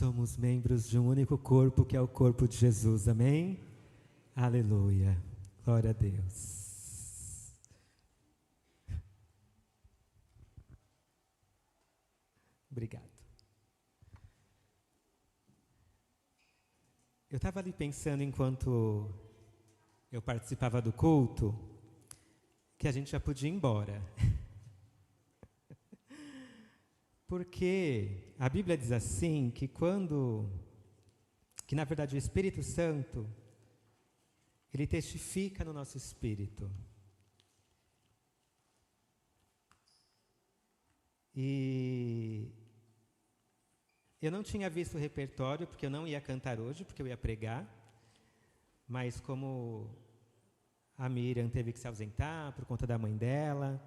Somos membros de um único corpo, que é o corpo de Jesus, amém? Aleluia, glória a Deus. Obrigado. Eu estava ali pensando, enquanto eu participava do culto, que a gente já podia ir embora. Porque a Bíblia diz assim, que na verdade o Espírito Santo, ele testifica no nosso espírito. E eu não tinha visto o repertório, porque eu não ia cantar hoje, porque eu ia pregar, mas como a Miriam teve que se ausentar por conta da mãe dela,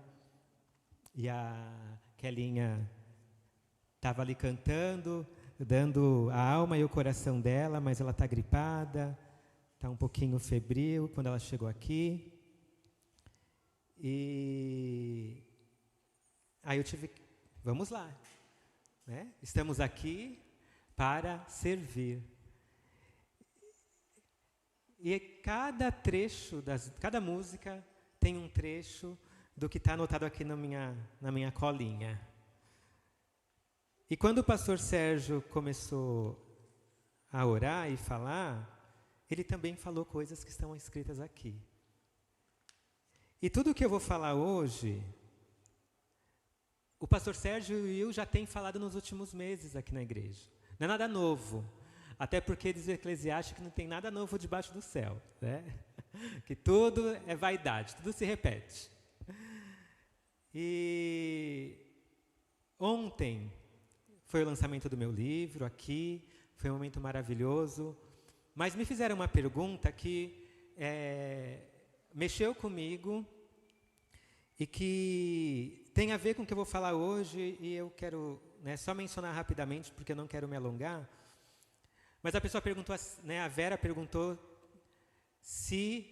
e a Kelinha estava ali cantando, dando a alma e o coração dela, mas ela está gripada, está um pouquinho febril quando ela chegou aqui. E aí eu tive, vamos lá, né? Estamos aqui para servir. E cada música tem um trecho do que está anotado aqui na minha colinha. E quando o pastor Sérgio começou a orar e falar, ele também falou coisas que estão escritas aqui. E tudo que eu vou falar hoje, o pastor Sérgio e eu já tem falado nos últimos meses aqui na igreja. Não é nada novo. Até porque diz o Eclesiastes que não tem nada novo debaixo do céu, né? Que tudo é vaidade, tudo se repete. E ontem foi o lançamento do meu livro aqui, foi um momento maravilhoso, mas me fizeram uma pergunta que mexeu comigo e que tem a ver com o que eu vou falar hoje, e eu quero só mencionar rapidamente, porque eu não quero me alongar. Mas a pessoa perguntou, a Vera perguntou se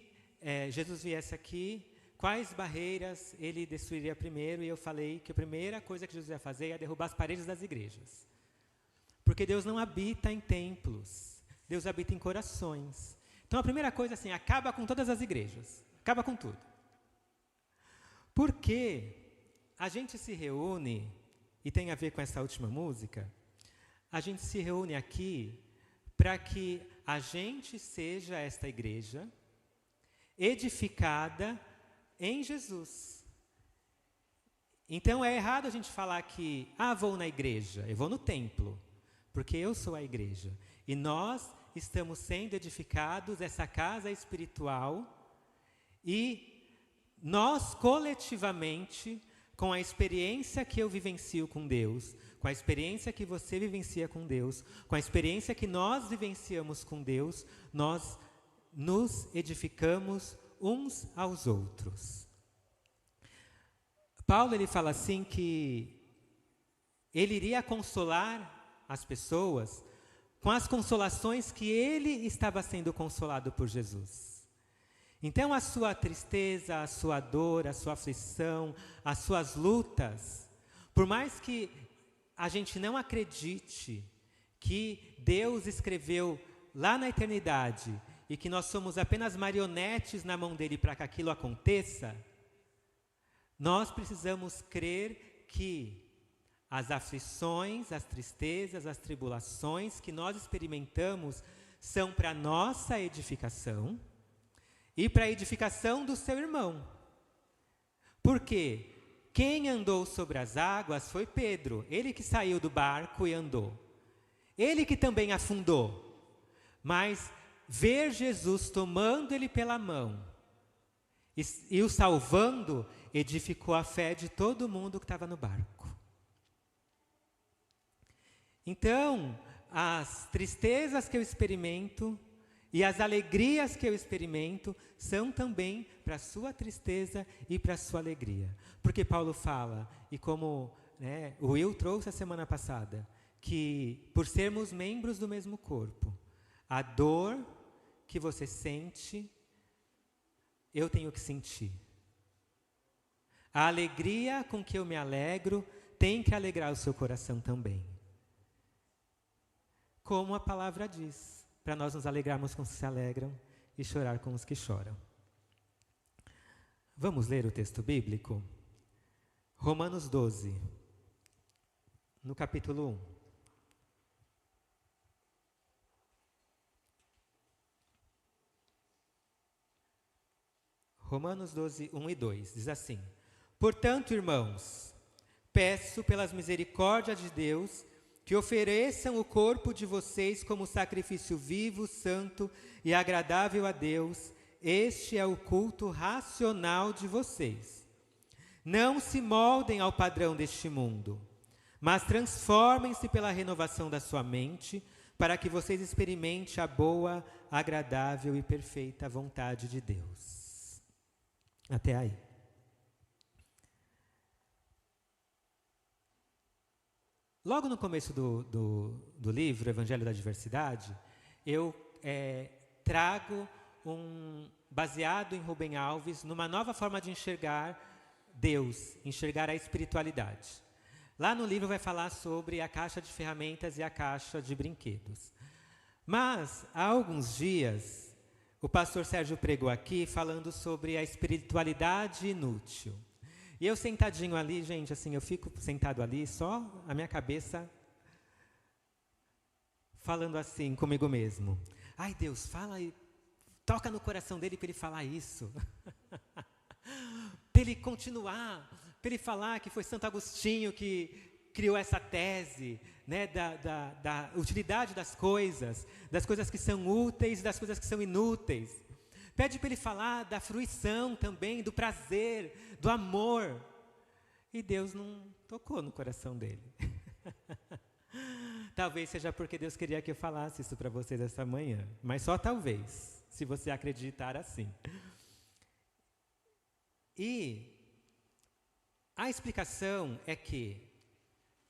Jesus viesse aqui, quais barreiras ele destruiria primeiro, e eu falei que a primeira coisa que Jesus ia fazer ia derrubar as paredes das igrejas. Porque Deus não habita em templos, Deus habita em corações. Então a primeira coisa acaba com todas as igrejas, acaba com tudo. Porque a gente se reúne, e tem a ver com essa última música, a gente se reúne aqui para que a gente seja esta igreja edificada em Jesus. Então é errado a gente falar que, vou na igreja, eu vou no templo, porque eu sou a igreja. E nós estamos sendo edificados, essa casa espiritual, e nós coletivamente, com a experiência que eu vivencio com Deus, com a experiência que você vivencia com Deus, com a experiência que nós vivenciamos com Deus, nós nos edificamos uns aos outros. Paulo ele fala assim que ele iria consolar as pessoas com as consolações que ele estava sendo consolado por Jesus. Então a sua tristeza, a sua dor, a sua aflição, as suas lutas, por mais que a gente não acredite que Deus escreveu lá na eternidade e que nós somos apenas marionetes na mão dele para que aquilo aconteça, nós precisamos crer que as aflições, as tristezas, as tribulações que nós experimentamos são para nossa edificação e para a edificação do seu irmão. Por quê? Quem andou sobre as águas foi Pedro, ele que saiu do barco e andou. Ele que também afundou, mas ver Jesus tomando ele pela mão e o salvando, edificou a fé de todo mundo que estava no barco. Então, as tristezas que eu experimento e as alegrias que eu experimento são também para a sua tristeza e para a sua alegria. Porque Paulo fala, e como o Will trouxe a semana passada, que por sermos membros do mesmo corpo, a dor que você sente, eu tenho que sentir. A alegria com que eu me alegro tem que alegrar o seu coração também. como a palavra diz, para nós nos alegrarmos com os que se alegram e chorar com os que choram. Vamos ler o texto bíblico? Romanos 12, no capítulo 1. Romanos 12, 1 e 2, diz assim: Portanto, irmãos, peço pelas misericórdias de Deus que ofereçam o corpo de vocês como sacrifício vivo, santo e agradável a Deus. Este é o culto racional de vocês. Não se moldem ao padrão deste mundo, mas transformem-se pela renovação da sua mente, para que vocês experimentem a boa, agradável e perfeita vontade de Deus. Até aí. Logo no começo do livro, Evangelho da Diversidade, eu trago baseado em Rubem Alves, numa nova forma de enxergar Deus, enxergar a espiritualidade. Lá no livro vai falar sobre a caixa de ferramentas e a caixa de brinquedos. Mas, há alguns dias, o pastor Sérgio pregou aqui falando sobre a espiritualidade inútil. E eu sentadinho ali, gente, assim, eu fico sentado ali, só a minha cabeça falando assim comigo mesmo. Ai, Deus, fala aí, toca no coração dele para ele falar isso. Para ele continuar, para ele falar que foi Santo Agostinho que criou essa tese, né, da utilidade das coisas que são úteis e das coisas que são inúteis. Pede para ele falar da fruição também, do prazer, do amor. E Deus não tocou no coração dele. Talvez seja porque Deus queria que eu falasse isso para vocês essa manhã. Mas só talvez, se você acreditar assim. E a explicação é que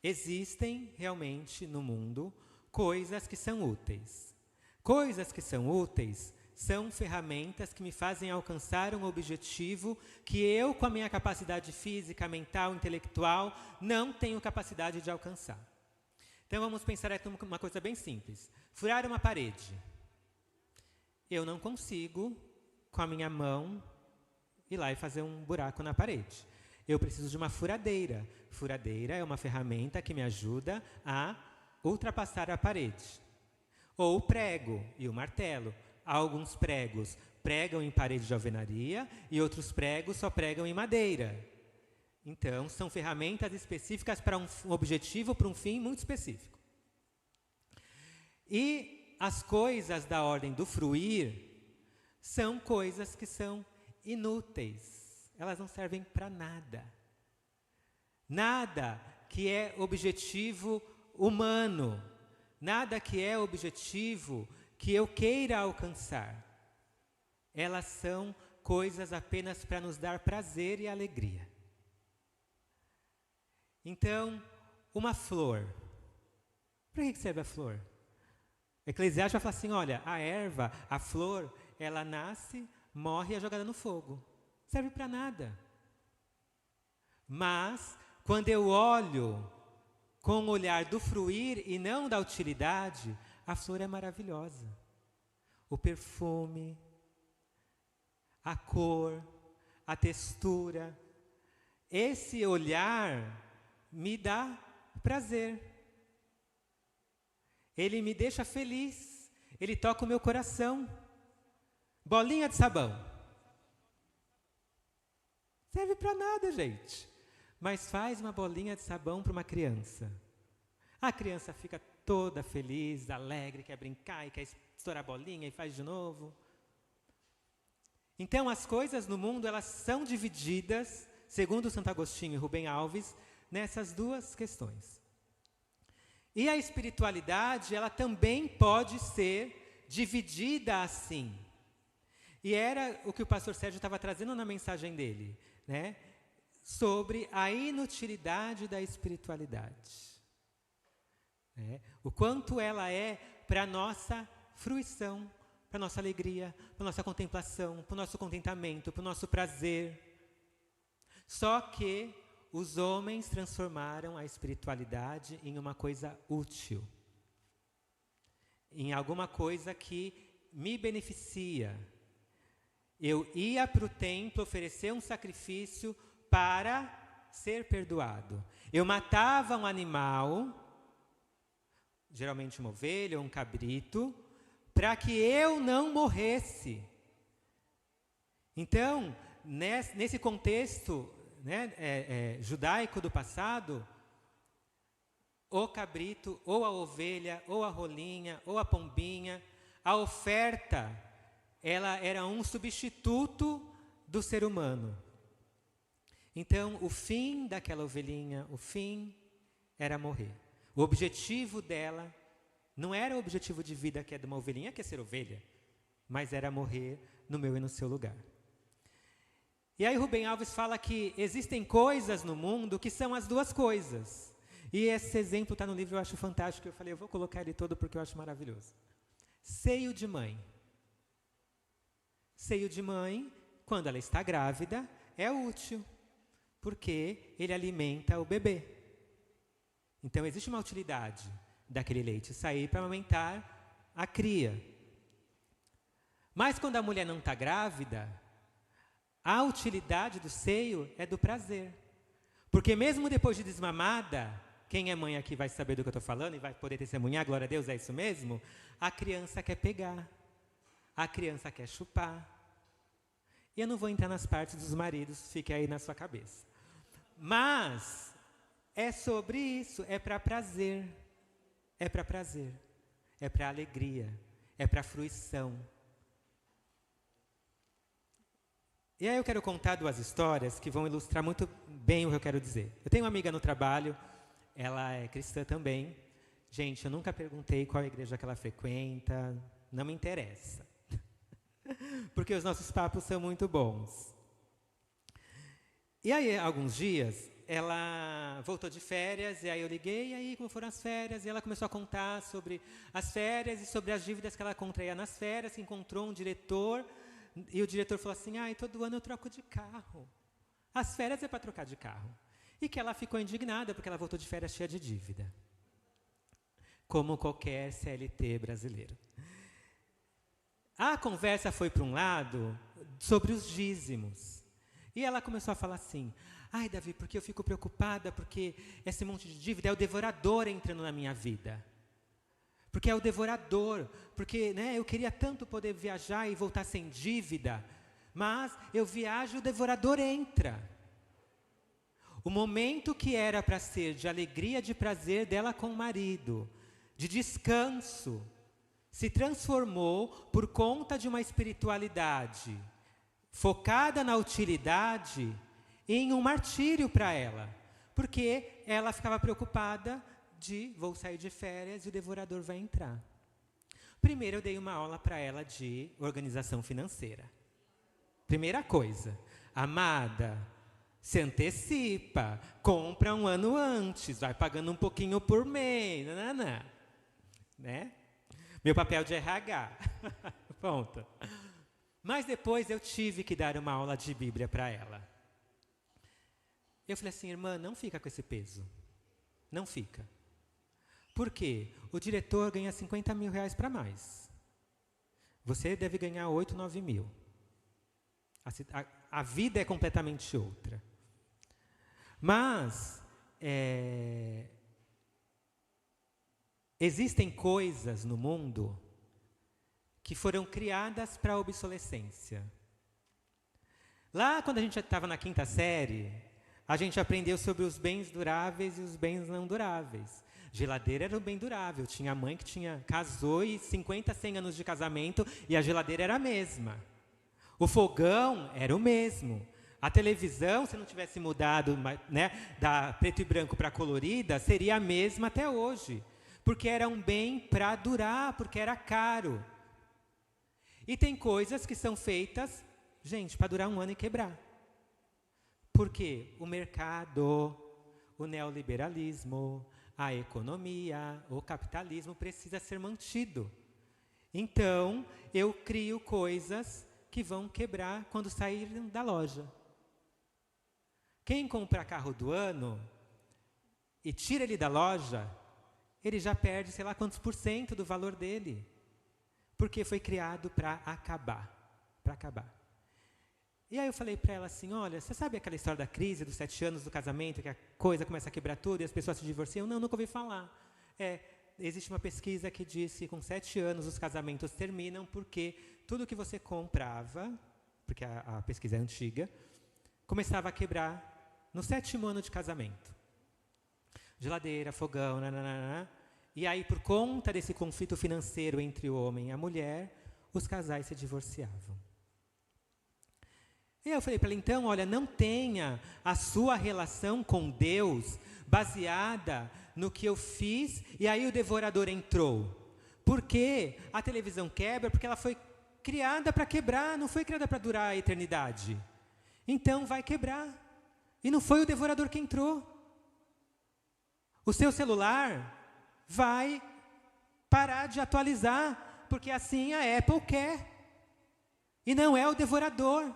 existem realmente no mundo coisas que são úteis. Coisas que são úteis são ferramentas que me fazem alcançar um objetivo que eu, com a minha capacidade física, mental, intelectual, não tenho capacidade de alcançar. Então vamos pensar aqui uma coisa bem simples. Furar uma parede. Eu não consigo, com a minha mão, ir lá e fazer um buraco na parede. Eu preciso de uma furadeira. Furadeira é uma ferramenta que me ajuda a ultrapassar a parede. Ou o prego e o martelo. Alguns pregos pregam em parede de alvenaria e outros pregos só pregam em madeira. Então, são ferramentas específicas para um objetivo, para um fim muito específico. E as coisas da ordem do fruir são coisas que são inúteis. Elas não servem para nada. Nada que é objetivo humano. Nada que é objetivo que eu queira alcançar. Elas são coisas apenas para nos dar prazer e alegria. Então, uma flor. Para que serve a flor? Eclesiastes vai falar assim, olha, a erva, a flor, ela nasce, morre e é jogada no fogo. Serve para nada. Mas, quando eu olho com o olhar do fruir e não da utilidade, a flor é maravilhosa. O perfume, a cor, a textura. Esse olhar me dá prazer. Ele me deixa feliz. Ele toca o meu coração. Bolinha de sabão. Serve para nada, gente. Mas faz uma bolinha de sabão para uma criança. A criança fica toda feliz, alegre, quer brincar e quer estourar a bolinha e faz de novo. Então, as coisas no mundo, elas são divididas, segundo Santo Agostinho e Rubem Alves, nessas duas questões. E a espiritualidade, ela também pode ser dividida assim. E era o que o pastor Sérgio estava trazendo na mensagem dele, né? Sobre a inutilidade da espiritualidade. O quanto ela é para a nossa fruição, para a nossa alegria, para a nossa contemplação, para o nosso contentamento, para o nosso prazer. Só que os homens transformaram a espiritualidade em uma coisa útil. em alguma coisa que me beneficia. Eu ia para o templo oferecer um sacrifício para ser perdoado. Eu matava um animal, geralmente uma ovelha ou um cabrito, para que eu não morresse. Então, nesse contexto, né, judaico do passado, o cabrito, ou a ovelha, ou a rolinha, ou a pombinha, a oferta, ela era um substituto do ser humano. Então, o fim daquela ovelhinha, o fim era morrer. O objetivo dela não era o objetivo de vida que é de uma ovelhinha, que é ser ovelha, mas era morrer no meu e no seu lugar. E aí Rubem Alves fala que existem coisas no mundo que são as duas coisas. E esse exemplo está no livro, eu acho fantástico. Eu falei, eu vou colocar ele todo porque eu acho maravilhoso. Seio de mãe. Seio de mãe, quando ela está grávida, é útil, porque ele alimenta o bebê. Então, existe uma utilidade daquele leite sair para amamentar a cria. Mas quando a mulher não está grávida, a utilidade do seio é do prazer. Porque mesmo depois de desmamada, quem é mãe aqui vai saber do que eu estou falando e vai poder testemunhar, glória a Deus, é isso mesmo? A criança quer pegar, a criança quer chupar. E eu não vou entrar nas partes dos maridos, fique aí na sua cabeça. Mas é sobre isso, é para prazer, é para prazer, é para alegria, é para fruição. E aí eu quero contar duas histórias que vão ilustrar muito bem o que eu quero dizer. Eu tenho uma amiga no trabalho, ela é cristã também. Gente, eu nunca perguntei qual igreja que ela frequenta, não me interessa. Porque os nossos papos são muito bons. E aí, alguns dias, ela voltou de férias, e aí eu liguei, e aí como foram as férias, e ela começou a contar sobre as férias e sobre as dívidas que ela contraía nas férias, que encontrou um diretor, e o diretor falou assim, todo ano eu troco de carro. As férias é para trocar de carro. E que ela ficou indignada, porque ela voltou de férias cheia de dívida. Como qualquer CLT brasileiro. A conversa foi para um lado sobre os dízimos. E ela começou a falar assim, Davi, porque eu fico preocupada, porque esse monte de dívida é o devorador entrando na minha vida. Porque é o devorador, porque eu queria tanto poder viajar e voltar sem dívida, mas eu viajo e o devorador entra. O momento que era para ser de alegria, de prazer dela com o marido, de descanso, se transformou por conta de uma espiritualidade focada na utilidade em um martírio para ela, porque ela ficava preocupada vou sair de férias e o devorador vai entrar. Primeiro eu dei uma aula para ela de organização financeira. Primeira coisa, amada, se antecipa, compra um ano antes, vai pagando um pouquinho por mês, né? Meu papel de RH. Ponto. Mas depois eu tive que dar uma aula de Bíblia para ela. Eu falei assim, irmã, não fica com esse peso. Não fica. Por quê? O diretor ganha 50 mil reais para mais. Você deve ganhar 8, 9 mil. A vida é completamente outra. Mas, existem coisas no mundo que foram criadas para a obsolescência. Lá, quando a gente estava na 5ª série, a gente aprendeu sobre os bens duráveis e os bens não duráveis. Geladeira era um bem durável. Tinha mãe que casou e 50, 100 anos de casamento e a geladeira era a mesma. O fogão era o mesmo. A televisão, se não tivesse mudado, da preto e branco para colorida, seria a mesma até hoje. Porque era um bem para durar, porque era caro. E tem coisas que são feitas, gente, para durar um ano e quebrar. Por quê? O mercado, o neoliberalismo, a economia, o capitalismo precisa ser mantido. Então, eu crio coisas que vão quebrar quando saírem da loja. Quem compra carro do ano e tira ele da loja, ele já perde sei lá quantos % do valor dele. Porque foi criado para acabar. Para acabar. E aí eu falei para ela assim, olha, você sabe aquela história da crise dos 7 anos do casamento, que a coisa começa a quebrar tudo e as pessoas se divorciam? Não, nunca ouvi falar. Existe uma pesquisa que diz que com 7 anos os casamentos terminam porque tudo que você comprava, porque a pesquisa é antiga, começava a quebrar no 7º ano de casamento. Geladeira, fogão, nananana. E aí, por conta desse conflito financeiro entre o homem e a mulher, os casais se divorciavam. E eu falei para ela, então, olha, não tenha a sua relação com Deus baseada no que eu fiz e aí o devorador entrou. Porque a televisão quebra porque ela foi criada para quebrar, não foi criada para durar a eternidade. Então vai quebrar. E não foi o devorador que entrou. O seu celular vai parar de atualizar, porque assim a Apple quer. E não é o devorador.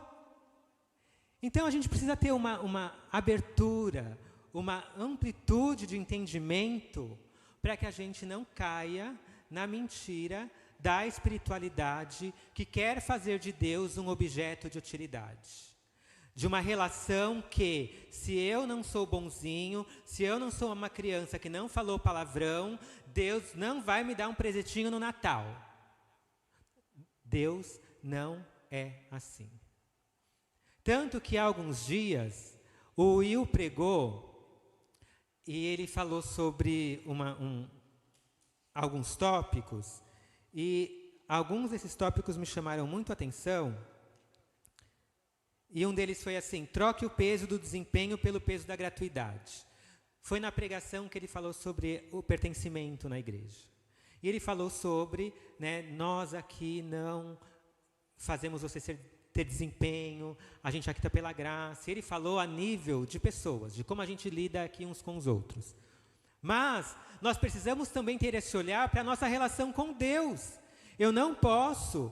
Então a gente precisa ter uma abertura, uma amplitude de entendimento para que a gente não caia na mentira da espiritualidade que quer fazer de Deus um objeto de utilidade. De uma relação que, se eu não sou bonzinho, se eu não sou uma criança que não falou palavrão, Deus não vai me dar um presentinho no Natal. Deus não é assim. Tanto que há alguns dias, o Will pregou e ele falou sobre alguns tópicos, e alguns desses tópicos me chamaram muito a atenção, e um deles foi assim, troque o peso do desempenho pelo peso da gratuidade. Foi na pregação que ele falou sobre o pertencimento na igreja. E ele falou sobre, nós aqui não fazemos você ter desempenho, a gente aqui está pela graça. Ele falou a nível de pessoas, de como a gente lida aqui uns com os outros. Mas nós precisamos também ter esse olhar para a nossa relação com Deus. Eu não posso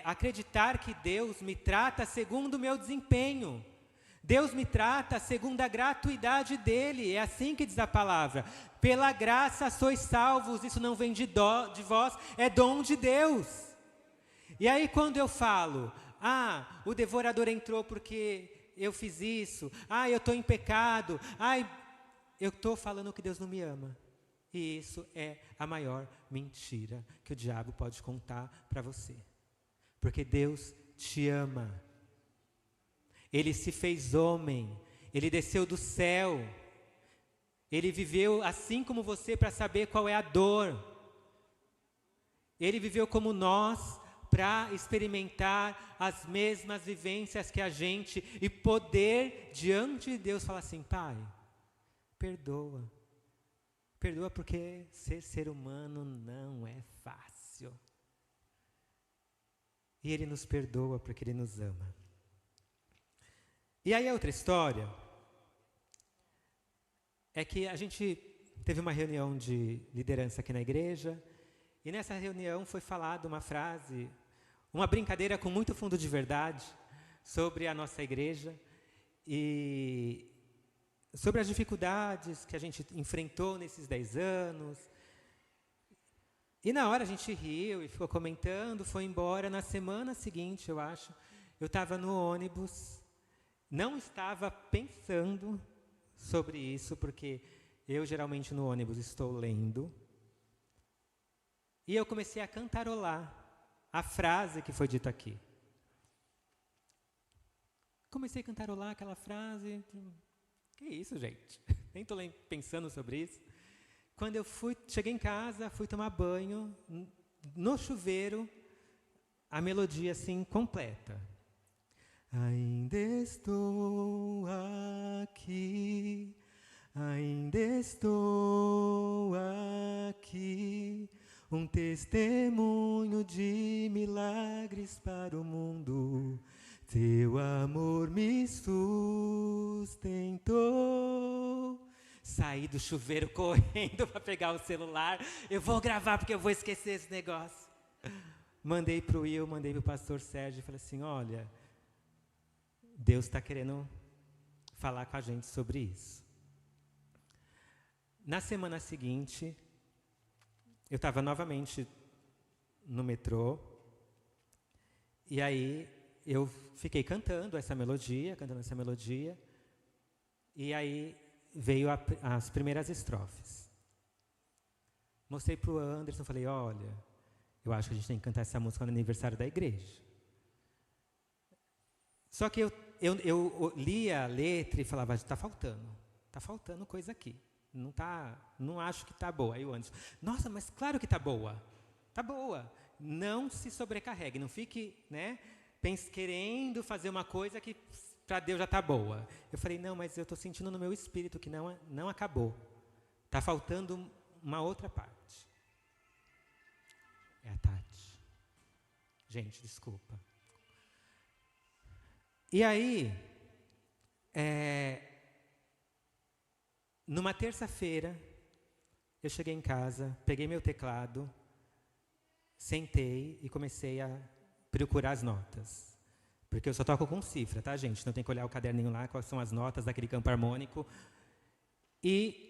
acreditar que Deus me trata segundo o meu desempenho. Deus me trata segundo a gratuidade dele. É assim que diz a palavra. Pela graça sois salvos, isso não vem de vós, é dom de Deus. E aí quando eu falo, o devorador entrou porque eu fiz isso, eu estou em pecado, eu estou falando que Deus não me ama. E isso é a maior mentira que o diabo pode contar para você. Porque Deus te ama. Ele se fez homem, ele desceu do céu, ele viveu assim como você para saber qual é a dor. Ele viveu como nós para experimentar as mesmas vivências que a gente e poder diante de Deus falar assim, Pai, perdoa. Perdoa porque ser humano não é fácil. E Ele nos perdoa porque Ele nos ama. E aí a outra história é que a gente teve uma reunião de liderança aqui na igreja, e nessa reunião foi falada uma frase, uma brincadeira com muito fundo de verdade sobre a nossa igreja e sobre as dificuldades que a gente enfrentou nesses 10 anos. E na hora a gente riu e ficou comentando, foi embora. Na semana seguinte, eu acho, eu estava no ônibus, não estava pensando sobre isso, porque eu geralmente no ônibus estou lendo. E eu comecei a cantarolar a frase que foi dita aqui. Comecei a cantarolar aquela frase. Que isso, gente? Nem estou pensando sobre isso. Quando eu cheguei em casa, fui tomar banho, no chuveiro, a melodia assim completa. Ainda estou aqui, ainda estou aqui, um testemunho de milagres para o mundo. Teu amor me sustentou. Saí do chuveiro correndo para pegar o celular. Eu vou gravar porque eu vou esquecer esse negócio. Mandei para o Will, mandei para o pastor Sérgio e falei assim, olha, Deus está querendo falar com a gente sobre isso. Na semana seguinte, eu estava novamente no metrô, e aí eu fiquei cantando essa melodia, e aí veio as primeiras estrofes. Mostrei para o Anderson, falei, olha, eu acho que a gente tem que cantar essa música no aniversário da igreja. Só que eu lia a letra e falava, está faltando coisa aqui. Não acho que está boa. Aí o Anderson, nossa, mas claro que está boa. Está boa. Não se sobrecarregue, não fique, né, querendo fazer uma coisa que para Deus já está boa. Eu falei, não, mas eu estou sentindo no meu espírito que não acabou. Está faltando uma outra parte. É a Tati. Gente, desculpa. E aí, numa terça-feira, eu cheguei em casa, peguei meu teclado, sentei e comecei a procurar as notas. Porque eu só toco com cifra, tá, gente? Não tem que olhar o caderninho lá, quais são as notas daquele campo harmônico. E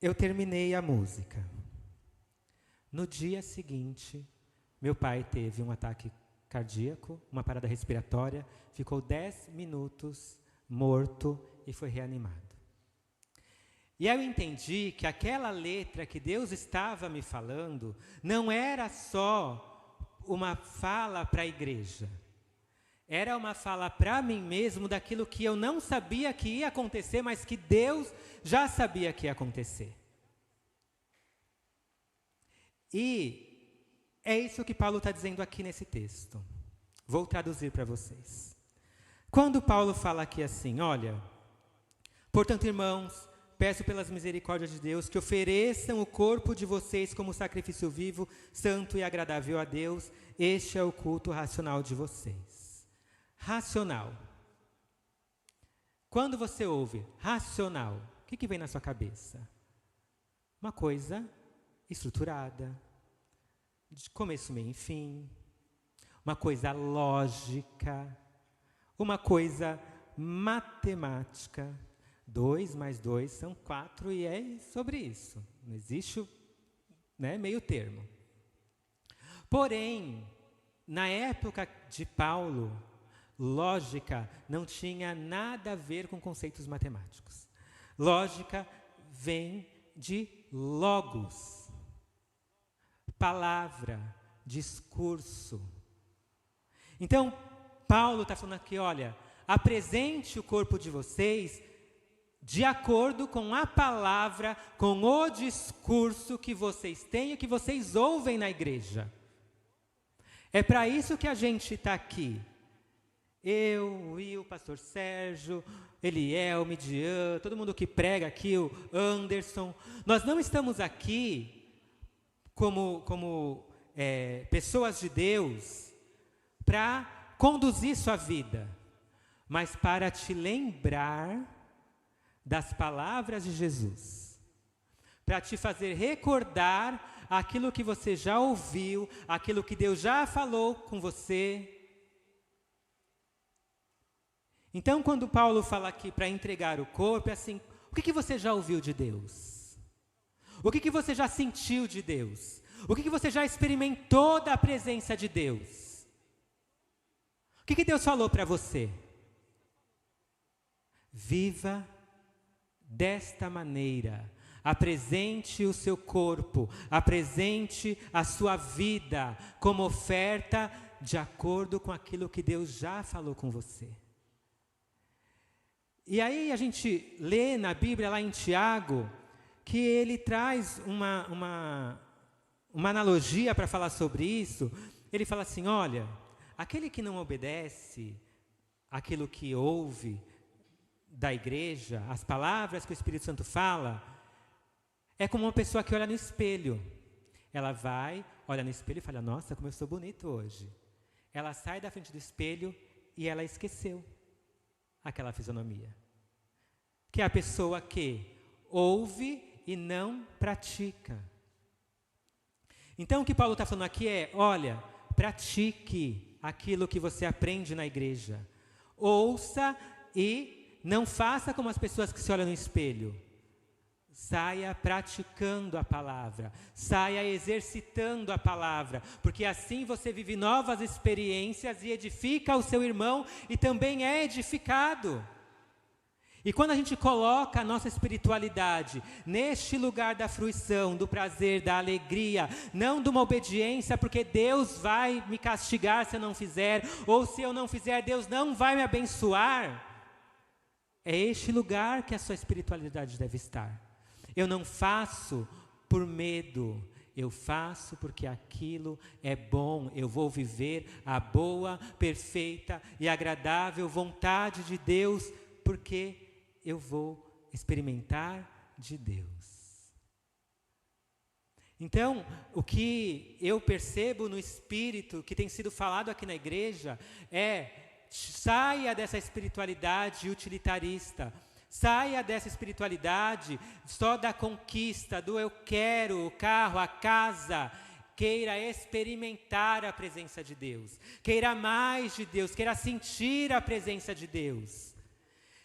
eu terminei a música. No dia seguinte, meu pai teve um ataque cardíaco, uma parada respiratória, ficou 10 minutos morto e foi reanimado. E aí eu entendi que aquela letra que Deus estava me falando não era só uma fala para a igreja. Era uma fala para mim mesmo daquilo que eu não sabia que ia acontecer, mas que Deus já sabia que ia acontecer. E é isso que Paulo está dizendo aqui nesse texto. Vou traduzir para vocês. Quando Paulo fala aqui assim, olha, portanto, irmãos, peço pelas misericórdias de Deus que ofereçam o corpo de vocês como sacrifício vivo, santo e agradável a Deus. Este é o culto racional de vocês. Racional. Quando você ouve racional, o que vem na sua cabeça? Uma coisa estruturada, de começo, meio e fim. Uma coisa lógica. Uma coisa matemática. 2 mais 2 são 4 e é sobre isso. Não existe, né, meio termo. Porém, na época de Paulo, lógica não tinha nada a ver com conceitos matemáticos. Lógica vem de logos, palavra, discurso. Então, Paulo está falando aqui, olha, apresente o corpo de vocês de acordo com a palavra, com o discurso que vocês têm e que vocês ouvem na igreja. É para isso que a gente está aqui. Eu, o pastor Sérgio, Eliel, Midian, todo mundo que prega aqui, o Anderson. Nós não estamos aqui como pessoas de Deus para conduzir sua vida, mas para te lembrar das palavras de Jesus, para te fazer recordar aquilo que você já ouviu, aquilo que Deus já falou com você. Então, quando Paulo fala aqui para entregar o corpo, é assim, o que você já ouviu de Deus? O que você já sentiu de Deus? O que você já experimentou da presença de Deus? O que Deus falou para você? Viva desta maneira, apresente o seu corpo, apresente a sua vida como oferta de acordo com aquilo que Deus já falou com você. E aí a gente lê na Bíblia, lá em Tiago, que ele traz uma analogia para falar sobre isso. Ele fala assim, olha, aquele que não obedece aquilo que ouve da igreja, as palavras que o Espírito Santo fala, é como uma pessoa que olha no espelho. Ela vai, olha no espelho e fala, nossa, como eu sou bonito hoje. Ela sai da frente do espelho e ela esqueceu aquela fisionomia. Que é a pessoa que ouve e não pratica. Então o que Paulo está falando aqui é, olha, pratique aquilo que você aprende na igreja. Ouça e não faça como as pessoas que se olham no espelho. saia praticando a palavra, saia exercitando a palavra, porque assim você vive novas experiências e edifica o seu irmão e também é edificado. E quando a gente coloca a nossa espiritualidade neste lugar da fruição, do prazer, da alegria, não de uma obediência, porque Deus vai me castigar se eu não fizer, ou se eu não fizer, Deus não vai me abençoar, é este lugar que a sua espiritualidade deve estar. Eu não faço por medo, eu faço porque aquilo é bom, eu vou viver a boa, perfeita e agradável vontade de Deus, porque eu vou experimentar de Deus. Então, o que eu percebo no Espírito, que tem sido falado aqui na igreja, é: saia dessa espiritualidade utilitarista, saia dessa espiritualidade só da conquista, do eu quero, o carro, a casa. Queira experimentar a presença de Deus, queira mais de Deus, queira sentir a presença de Deus.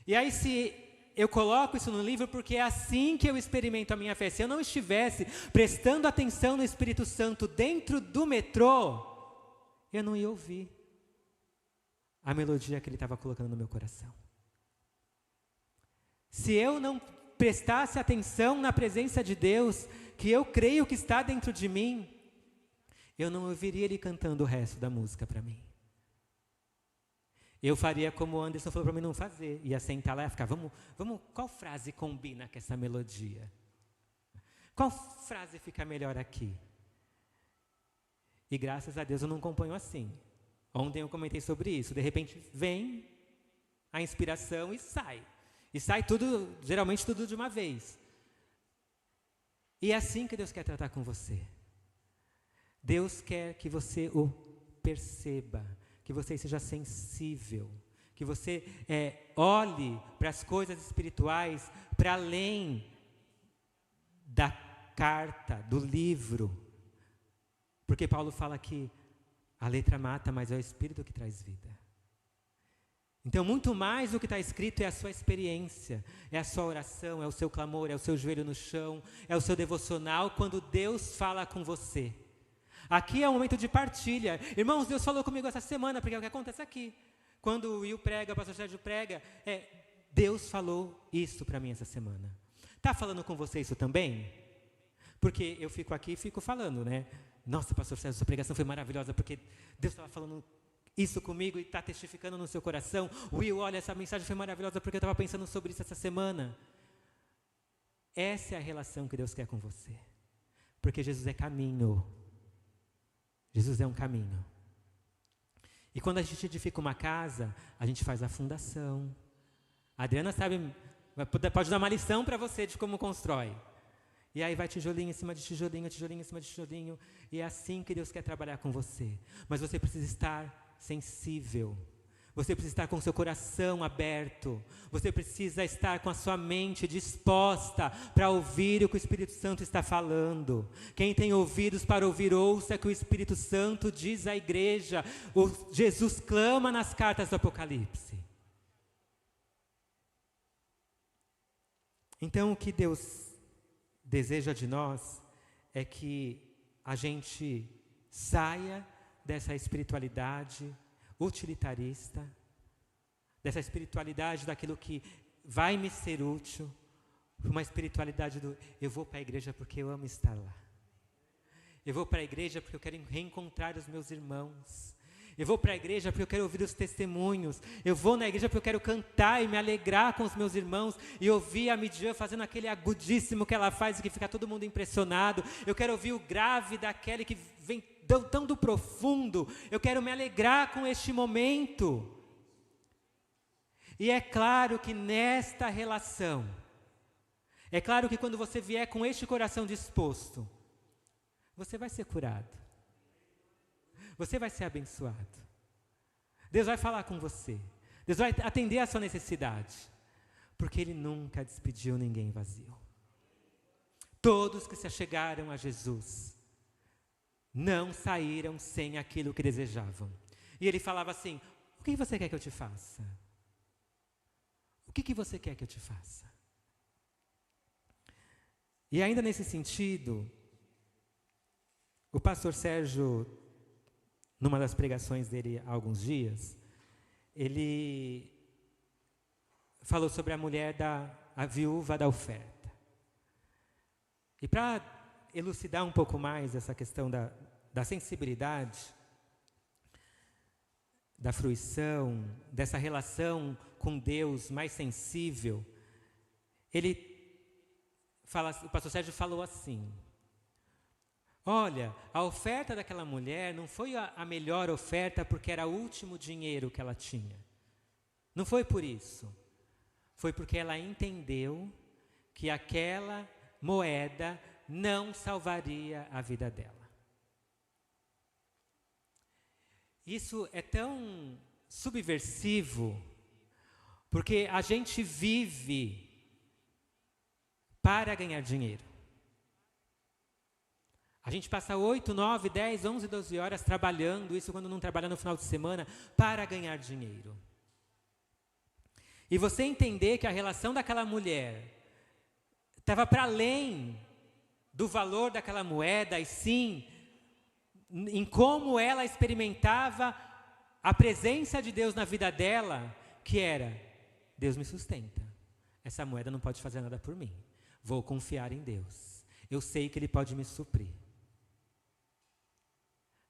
E aí, se eu coloco isso no livro, porque é assim que eu experimento a minha fé. Se eu não estivesse prestando atenção no Espírito Santo dentro do metrô, eu não ia ouvir a melodia que ele estava colocando no meu coração. Se eu não prestasse atenção na presença de Deus, que eu creio que está dentro de mim, eu não ouviria ele cantando o resto da música para mim. Eu faria como o Anderson falou para mim não fazer. Ia sentar lá e ficar, vamos, qual frase combina com essa melodia? Qual frase fica melhor aqui? E graças a Deus eu não componho assim. Ontem eu comentei sobre isso. De repente vem a inspiração e sai. E sai tudo, geralmente tudo de uma vez. E é assim que Deus quer tratar com você. Deus quer que você o perceba, que você seja sensível, que você olhe para as coisas espirituais para além da carta, do livro. Porque Paulo fala que a letra mata, mas é o Espírito que traz vida. Então, muito mais do que está escrito é a sua experiência, é a sua oração, é o seu clamor, é o seu joelho no chão, é o seu devocional, quando Deus fala com você. Aqui é um momento de partilha. Irmãos, Deus falou comigo essa semana, porque é o que acontece aqui. Quando o Will prega, o pastor Sérgio prega, Deus falou isso para mim essa semana. Está falando com você isso também? Porque eu fico aqui e fico falando, né? Nossa, pastor Sérgio, sua pregação foi maravilhosa, porque Deus estava falando isso comigo e está testificando no seu coração. Will, olha, essa mensagem foi maravilhosa porque eu estava pensando sobre isso essa semana. Essa é a relação que Deus quer com você. Porque Jesus é caminho. Jesus é um caminho. E quando a gente edifica uma casa, a gente faz a fundação. A Adriana sabe, pode dar uma lição para você de como constrói. E aí vai tijolinho em cima de tijolinho, tijolinho em cima de tijolinho. E é assim que Deus quer trabalhar com você. Mas você precisa estar sensível. Você precisa estar com o seu coração aberto. Você precisa estar com a sua mente disposta para ouvir o que o Espírito Santo está falando. Quem tem ouvidos para ouvir, ouça que o Espírito Santo diz à igreja. Jesus clama nas cartas do Apocalipse. Então, o que Deus deseja de nós é que a gente saia dessa espiritualidade utilitarista, dessa espiritualidade daquilo que vai me ser útil, uma espiritualidade do eu vou para a igreja porque eu amo estar lá. Eu vou para a igreja porque eu quero reencontrar os meus irmãos. Eu vou para a igreja porque eu quero ouvir os testemunhos. Eu vou na igreja porque eu quero cantar e me alegrar com os meus irmãos e ouvir a Midian fazendo aquele agudíssimo que ela faz e que fica todo mundo impressionado. Eu quero ouvir o grave daquele que vem tão do profundo. Eu quero me alegrar com este momento. E é claro que nesta relação, é claro que quando você vier com este coração disposto, você vai ser curado. Você vai ser abençoado. Deus vai falar com você. Deus vai atender a sua necessidade. Porque Ele nunca despediu ninguém vazio. Todos que se achegaram a Jesus não saíram sem aquilo que desejavam. E Ele falava assim: o que você quer que eu te faça? O que você quer que eu te faça? E ainda nesse sentido, o pastor Sérgio, numa das pregações dele há alguns dias, ele falou sobre a mulher a viúva da oferta. E para elucidar um pouco mais essa questão da sensibilidade, da fruição, dessa relação com Deus mais sensível, o pastor Sérgio falou assim: olha, a oferta daquela mulher não foi a melhor oferta porque era o último dinheiro que ela tinha. Não foi por isso. Foi porque ela entendeu que aquela moeda não salvaria a vida dela. Isso é tão subversivo, porque a gente vive para ganhar dinheiro. A gente passa 8, 9, 10, 11, 12 horas trabalhando, isso quando não trabalha no final de semana, para ganhar dinheiro. E você entender que a relação daquela mulher estava para além do valor daquela moeda, e sim em como ela experimentava a presença de Deus na vida dela, que era: Deus me sustenta, essa moeda não pode fazer nada por mim, vou confiar em Deus, eu sei que Ele pode me suprir.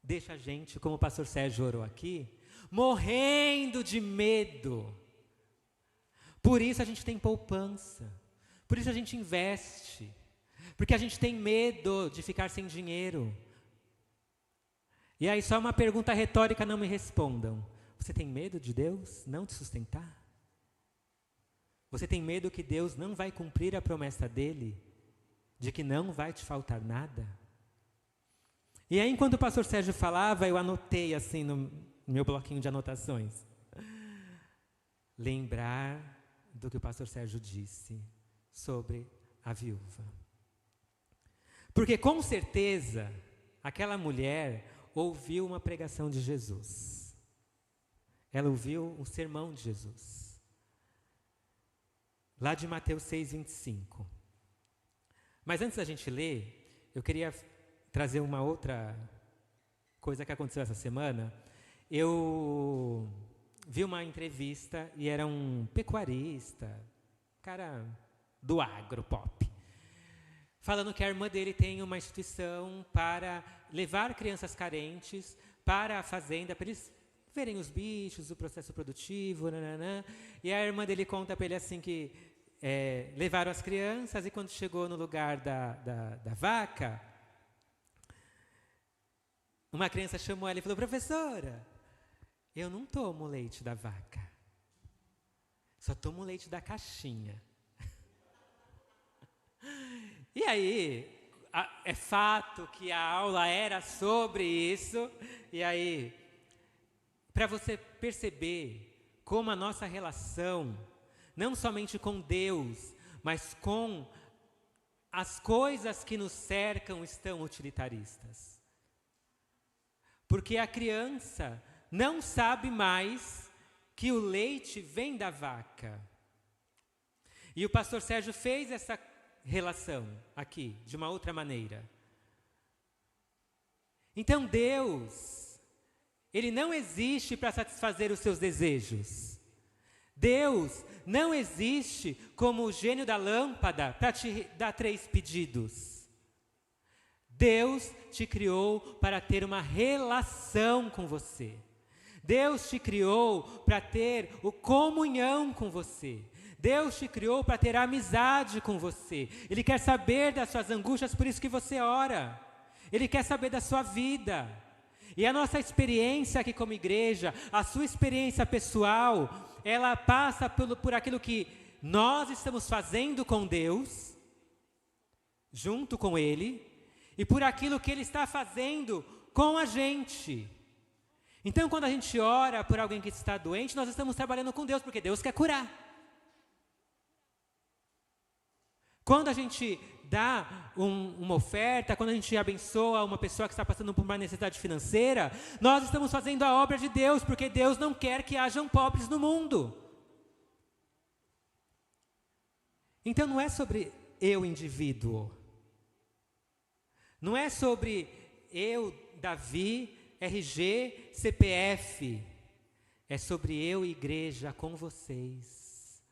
Deixa a gente, como o pastor Sérgio orou aqui, morrendo de medo. Por isso a gente tem poupança, por isso a gente investe, porque a gente tem medo de ficar sem dinheiro. E aí só uma pergunta retórica, não me respondam: você tem medo de Deus não te sustentar? Você tem medo que Deus não vai cumprir a promessa dele, de que não vai te faltar nada? E aí, enquanto o pastor Sérgio falava, eu anotei assim no meu bloquinho de anotações: lembrar do que o pastor Sérgio disse sobre a viúva. Porque com certeza aquela mulher ouviu uma pregação de Jesus. Ela ouviu um sermão de Jesus. Lá de Mateus 6:25. Mas antes da gente ler, eu queria trazer uma outra coisa que aconteceu essa semana. Eu vi uma entrevista e era um pecuarista, cara do agro pop, falando que a irmã dele tem uma instituição para levar crianças carentes para a fazenda, para eles verem os bichos, o processo produtivo, nananã. E a irmã dele conta para ele assim que levaram as crianças, e quando chegou no lugar da vaca, uma criança chamou ela e falou: professora, eu não tomo leite da vaca, só tomo leite da caixinha. E aí, é fato que a aula era sobre isso, e aí, para você perceber como a nossa relação, não somente com Deus, mas com as coisas que nos cercam, estão utilitaristas. Porque a criança não sabe mais que o leite vem da vaca. E o pastor Sérgio fez essa relação aqui, de uma outra maneira. Então Deus, Ele não existe para satisfazer os seus desejos. Deus não existe como o gênio da lâmpada para te dar 3 pedidos. Deus te criou para ter uma relação com você. Deus te criou para ter comunhão com você. Deus te criou para ter amizade com você. Ele quer saber das suas angústias, por isso que você ora. Ele quer saber da sua vida. E a nossa experiência aqui como igreja, a sua experiência pessoal, ela passa por aquilo que nós estamos fazendo com Deus, junto com Ele, e por aquilo que Ele está fazendo com a gente. Então, quando a gente ora por alguém que está doente, nós estamos trabalhando com Deus, porque Deus quer curar. Quando a gente dá uma oferta, quando a gente abençoa uma pessoa que está passando por uma necessidade financeira, nós estamos fazendo a obra de Deus, porque Deus não quer que hajam pobres no mundo. Então não é sobre eu, indivíduo, Não é sobre eu, Davi, RG, CPF. É sobre eu, igreja, com vocês.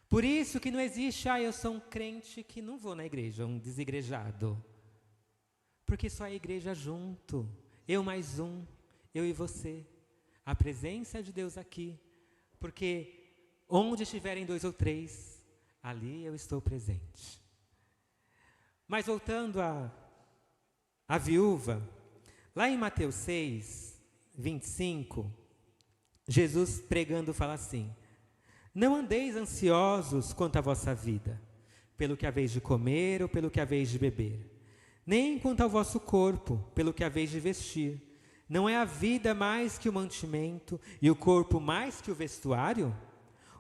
Por isso que não existe, eu sou um crente que não vou na igreja, um desigrejado. Porque só a igreja junto, eu mais um, eu e você. A presença de Deus aqui. Porque onde estiverem 2 ou 3, ali eu estou presente. Mas voltando à viúva, lá em Mateus 6, 25, Jesus pregando fala assim: não andeis ansiosos quanto à vossa vida, pelo que haveis de comer ou pelo que haveis de beber, nem quanto ao vosso corpo, pelo que haveis de vestir. Não é a vida mais que o mantimento e o corpo mais que o vestuário?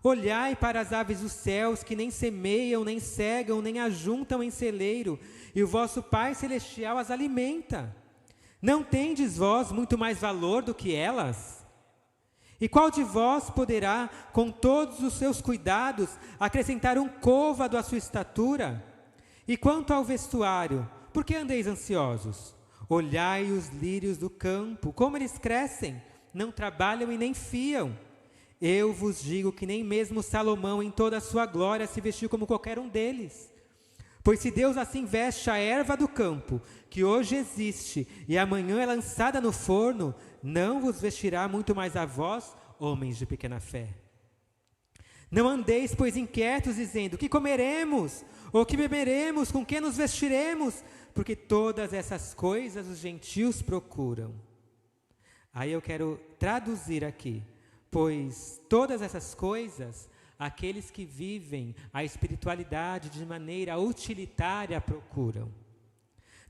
Olhai para as aves dos céus, que nem semeiam, nem cegam, nem ajuntam em celeiro, e o vosso Pai Celestial as alimenta. Não tendes vós muito mais valor do que elas? E qual de vós poderá, com todos os seus cuidados, acrescentar um côvado à sua estatura? E quanto ao vestuário, por que andeis ansiosos? Olhai os lírios do campo, como eles crescem, não trabalham e nem fiam. Eu vos digo que nem mesmo Salomão em toda a sua glória se vestiu como qualquer um deles. Pois se Deus assim veste a erva do campo, que hoje existe e amanhã é lançada no forno, não vos vestirá muito mais a vós, homens de pequena fé. Não andeis, pois, inquietos, dizendo: que comeremos? Ou que beberemos? Com que nos vestiremos? Porque todas essas coisas os gentios procuram. Aí eu quero traduzir aqui. Pois todas essas coisas, aqueles que vivem a espiritualidade de maneira utilitária procuram.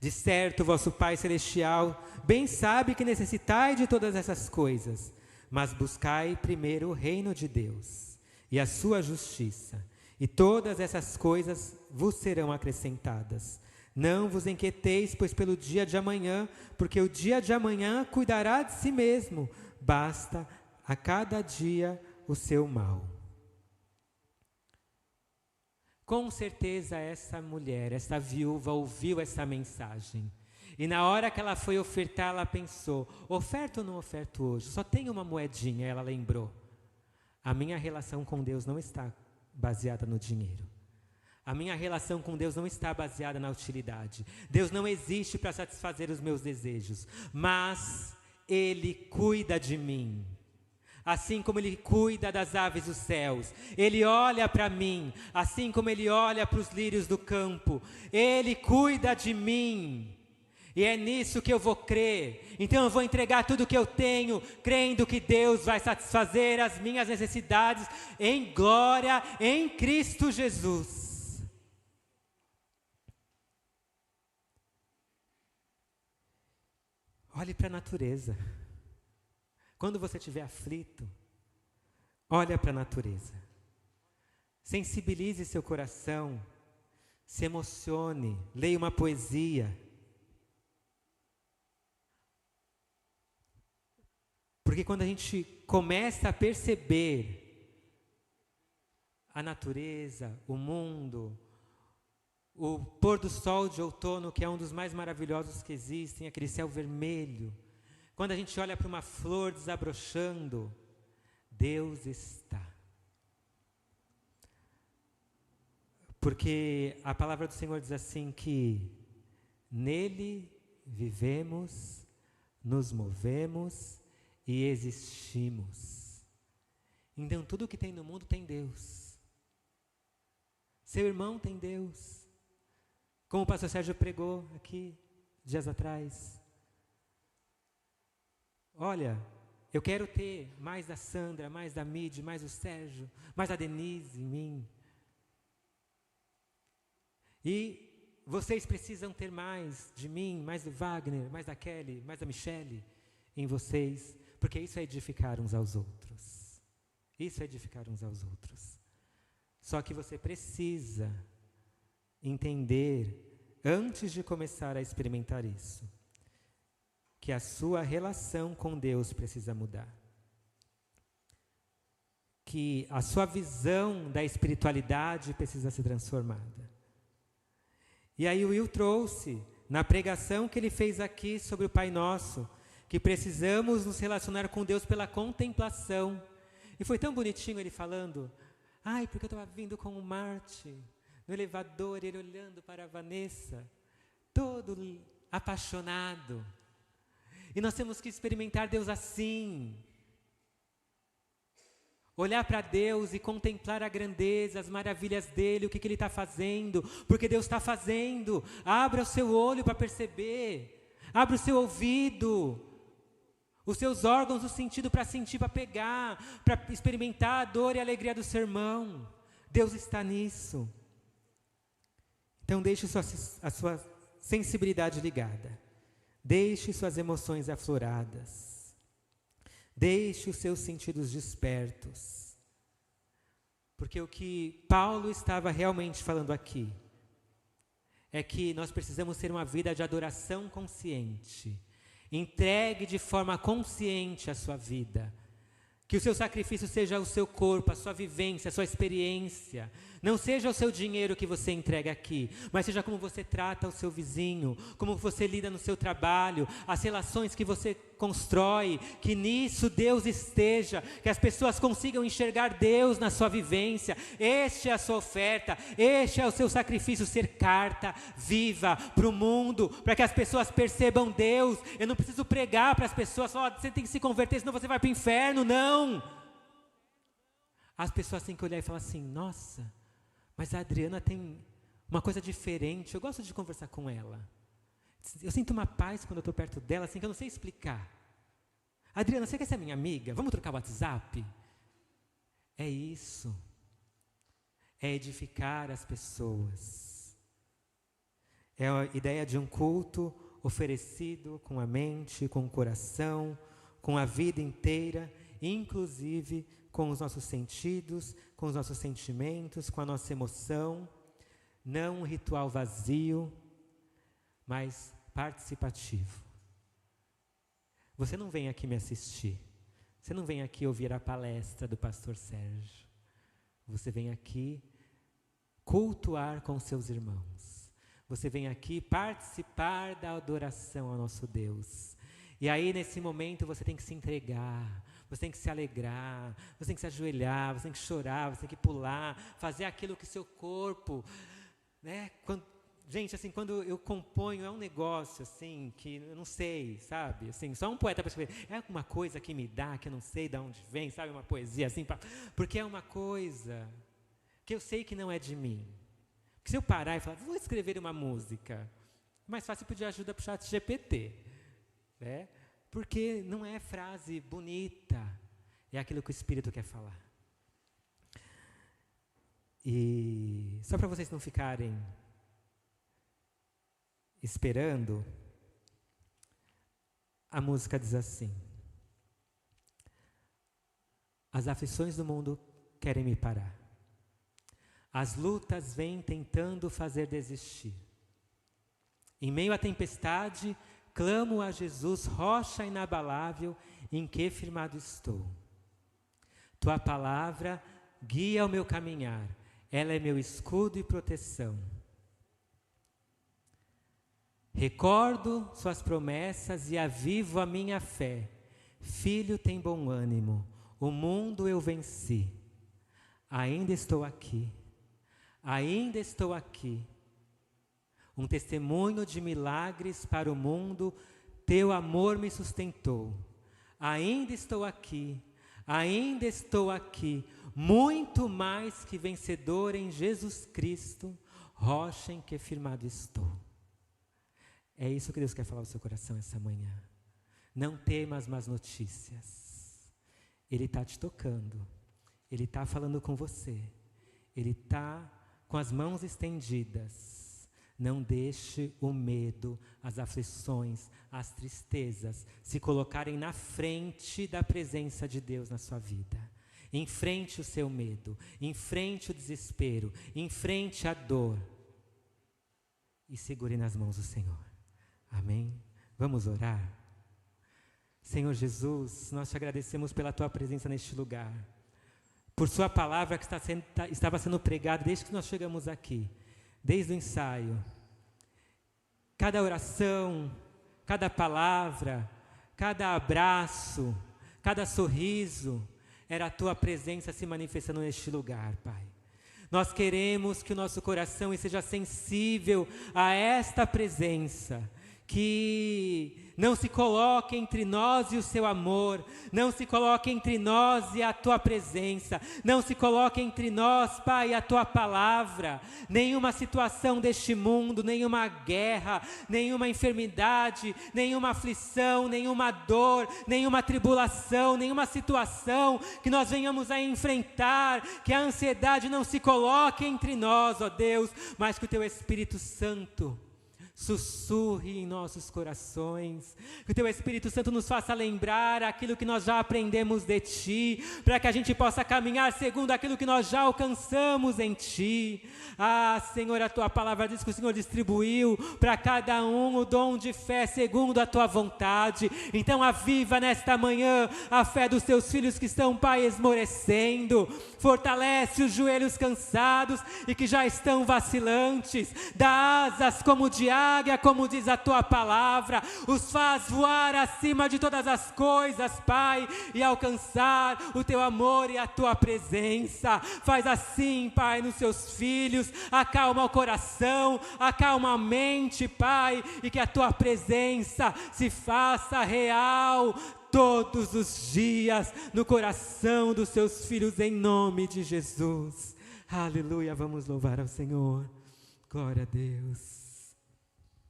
De certo, vosso Pai Celestial bem sabe que necessitai de todas essas coisas, mas buscai primeiro o reino de Deus e a sua justiça, e todas essas coisas vos serão acrescentadas. Não vos inquieteis, pois, pelo dia de amanhã, porque o dia de amanhã cuidará de si mesmo. Basta a cada dia o seu mal. Com certeza essa mulher, essa viúva, ouviu essa mensagem. E na hora que ela foi ofertar, ela pensou: oferto ou não oferto hoje? Só tem uma moedinha, ela lembrou. A minha relação com Deus não está baseada no dinheiro. A minha relação com Deus não está baseada na utilidade. Deus não existe para satisfazer os meus desejos, mas Ele cuida de mim. Assim como Ele cuida das aves dos céus, Ele olha para mim, assim como Ele olha para os lírios do campo, Ele cuida de mim, e é nisso que eu vou crer. Então eu vou entregar tudo que eu tenho, crendo que Deus vai satisfazer as minhas necessidades em glória, em Cristo Jesus. Olhe para a natureza. Quando você estiver aflito, olha para a natureza. Sensibilize seu coração, se emocione, leia uma poesia. Porque quando a gente começa a perceber a natureza, o mundo, o pôr do sol de outono, que é um dos mais maravilhosos que existem, aquele céu vermelho, quando a gente olha para uma flor desabrochando, Deus está. Porque a palavra do Senhor diz assim que nele vivemos, nos movemos e existimos. Então tudo que tem no mundo tem Deus. Seu irmão tem Deus. Como o pastor Sérgio pregou aqui dias atrás. Olha, eu quero ter mais da Sandra, mais da Mide, mais do Sérgio, mais da Denise em mim. E vocês precisam ter mais de mim, mais do Wagner, mais da Kelly, mais da Michele em vocês, porque isso é edificar uns aos outros. Isso é edificar uns aos outros. Só que você precisa entender, antes de começar a experimentar isso, que a sua relação com Deus precisa mudar. Que a sua visão da espiritualidade precisa ser transformada. E aí o Will trouxe na pregação que ele fez aqui sobre o Pai Nosso, que precisamos nos relacionar com Deus pela contemplação. E foi tão bonitinho ele falando, porque eu estava vindo com o Marte, no elevador, ele olhando para a Vanessa, todo apaixonado. E nós temos que experimentar Deus assim. Olhar para Deus e contemplar a grandeza, as maravilhas dele, o que ele está fazendo, porque Deus está fazendo. Abra o seu olho para perceber, abra o seu ouvido, os seus órgãos do sentido para sentir, para pegar, para experimentar a dor e a alegria do seu irmão. Deus está nisso. Então deixe a sua sensibilidade ligada, deixe suas emoções afloradas. Deixe os seus sentidos despertos. Porque o que Paulo estava realmente falando aqui é que nós precisamos ter uma vida de adoração consciente. Entregue de forma consciente a sua vida. Que o seu sacrifício seja o seu corpo, a sua vivência, a sua experiência. Não seja o seu dinheiro que você entrega aqui, mas seja como você trata o seu vizinho, como você lida no seu trabalho, as relações que você constrói, que nisso Deus esteja, que as pessoas consigam enxergar Deus na sua vivência. Este é a sua oferta, este é o seu sacrifício, ser carta viva para o mundo, para que as pessoas percebam Deus. Eu não preciso pregar para as pessoas, você tem que se converter, senão você vai para o inferno, não. As pessoas têm que olhar e falar assim, nossa, mas a Adriana tem uma coisa diferente, eu gosto de conversar com ela. Eu sinto uma paz quando eu estou perto dela, assim, que eu não sei explicar. Adriana, você quer ser minha amiga? Vamos trocar o WhatsApp? É isso. É edificar as pessoas. É a ideia de um culto oferecido com a mente, com o coração, com a vida inteira, inclusive com os nossos sentidos, com os nossos sentimentos, com a nossa emoção. Não um ritual vazio, mas participativo. Você não vem aqui me assistir. Você não vem aqui ouvir a palestra do pastor Sérgio. Você vem aqui cultuar com seus irmãos. Você vem aqui participar da adoração ao nosso Deus. E aí, nesse momento, você tem que se entregar, você tem que se alegrar, você tem que se ajoelhar, você tem que chorar, você tem que pular, fazer aquilo que seu corpo, né? Gente, assim, quando eu componho, é um negócio, assim, que eu não sei, sabe? Assim, só um poeta para escrever. É alguma coisa que me dá, que eu não sei de onde vem, sabe? Uma poesia, assim, porque é uma coisa que eu sei que não é de mim. Porque se eu parar e falar, vou escrever uma música, mais fácil pedir ajuda para o ChatGPT, né? Porque não é frase bonita, é aquilo que o Espírito quer falar. E só para vocês não ficarem esperando, a música diz assim: as aflições do mundo querem me parar, as lutas vêm tentando fazer desistir. Em meio à tempestade, clamo a Jesus, rocha inabalável, em que firmado estou. Tua palavra guia o meu caminhar, ela é meu escudo e proteção. Recordo suas promessas e avivo a minha fé. Filho, tem bom ânimo, o mundo eu venci. Ainda estou aqui, ainda estou aqui. Um testemunho de milagres para o mundo, teu amor me sustentou. Ainda estou aqui, muito mais que vencedor em Jesus Cristo, rocha em que firmado estou. É isso que Deus quer falar ao seu coração essa manhã. Não temas más notícias. Ele está te tocando. Ele está falando com você. Ele está com as mãos estendidas. Não deixe o medo, as aflições, as tristezas se colocarem na frente da presença de Deus na sua vida. Enfrente o seu medo, enfrente o desespero, enfrente a dor e segure nas mãos do Senhor. Amém? Vamos orar? Senhor Jesus, nós te agradecemos pela tua presença neste lugar, por sua palavra que estava sendo pregada desde que nós chegamos aqui, desde o ensaio. cada oração, cada palavra, cada abraço, cada sorriso, era a Tua presença se manifestando neste lugar, Pai. Nós queremos que o nosso coração seja sensível a esta presença, que não se coloque entre nós e o Seu amor, não se coloque entre nós e a Tua presença, não se coloque entre nós, Pai, a Tua palavra, nenhuma situação deste mundo, nenhuma guerra, nenhuma enfermidade, nenhuma aflição, nenhuma dor, nenhuma tribulação, nenhuma situação que nós venhamos a enfrentar, que a ansiedade não se coloque entre nós, ó Deus, mas que o Teu Espírito Santo sussurre em nossos corações, que o Teu Espírito Santo nos faça lembrar aquilo que nós já aprendemos de Ti, para que a gente possa caminhar segundo aquilo que nós já alcançamos em Ti. Ah, Senhor, a Tua palavra diz que o Senhor distribuiu para cada um o dom de fé segundo a Tua vontade. Então aviva nesta manhã a fé dos Teus filhos que estão, Pai, esmorecendo, fortalece os joelhos cansados e que já estão vacilantes, dá asas como de águia, como diz a Tua palavra, os faz voar acima de todas as coisas, Pai, e alcançar o Teu amor e a Tua presença. Faz assim, Pai, nos Seus filhos, acalma o coração, acalma a mente, Pai, e que a Tua presença se faça real todos os dias no coração dos Seus filhos, em nome de Jesus. Aleluia, vamos louvar ao Senhor. Glória a Deus.